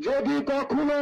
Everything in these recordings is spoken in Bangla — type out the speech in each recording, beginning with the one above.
যদি কখনো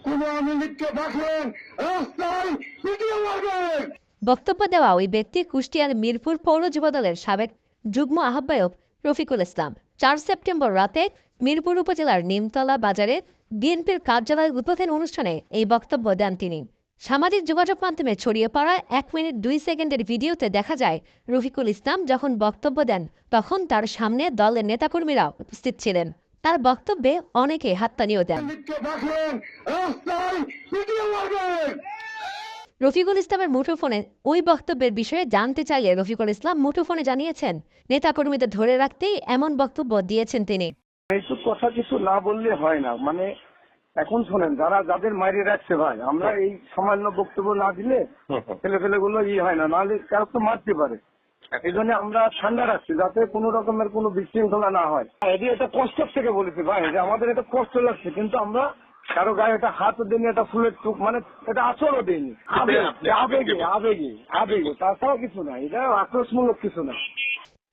কোনো আওয়ামী লীগকে দেখেন রাস্তায় পিটিয়ে মারবেন। বক্তব্য দেওয়া ওই ব্যক্তি কুষ্টিয়ার মিরপুর পৌর যুবদলের সাবেক যুগ্ম আহ্বায়ক রফিকুল ইসলাম। ৪ সেপ্টেম্বর রাতে মিরপুর উপজেলার নিমতলা বাজারে বিএনপির কার্যালয় উদ্বোধন অনুষ্ঠানে এই বক্তব্য দেন তিনি। সামাজিক যোগাযোগ মাধ্যমে ছড়িয়ে পড়া ১ মিনিট ২ সেকেন্ডের ভিডিওতে দেখা যায় রফিকুল ইসলাম যখন বক্তব্য দেন তখন তার সামনে দলের নেতাকর্মীরা উপস্থিত ছিলেন। তার বক্তব্যে অনেকে হাততালিও দেন। লীগকে দেখেন রাস্তায় পিটিয়ে মারবেন। রফিকুল ইসলামের মুঠোফোনে ওই বক্তব্যের বিষয়ে জানতে চাইলে রফিকুল ইসলাম মুঠোফোনে জানিয়েছেন, নেতাকর্মীদের ধরে রাখতেই এমন বক্তব্য দিয়েছেন তিনি। এইসব কথা কিছু না বললে হয় না। মানে এখন শোনেন, যাদের মাইরে রাখছে ভাই, আমরা এই সামান্য বক্তব্য না দিলে ছেলেপেলেগুলো হয় না, নাহলে কারো তো মারতে পারে। এই জন্য আমরা ঠান্ডা রাখছি যাতে কোনো রকমের কোনো বিশৃঙ্খলা না হয়। এটা কষ্ট থেকে বলেছি ভাই, যে আমাদের এটা কষ্ট লাগছে, কিন্তু আমরা কারো গায়ে এটা হাতও দিইনি, এটা ফুলের টুক, মানে এটা আচরও দিইনি। আবেগে আবেগে আবেগে, তাছাড়া কিছু না, এটা আক্রোশমূলক কিছু না।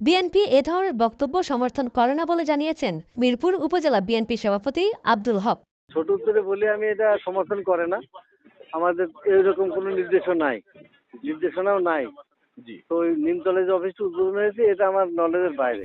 বিএনপি এ ধরনের বক্তব্য সমর্থন করে না বলে জানিয়েছেন মিরপুর উপজেলা বিএনপি সভাপতি আব্দুল হক। ছোট উত্তরে বলি, আমি এটা সমর্থন করে না। আমাদের এরকম কোনো নির্দেশনাও নাই। তো ওই নিমতলা যে অফিসটা উদ্বোধন হয়েছে, এটা আমার নলেজের বাইরে।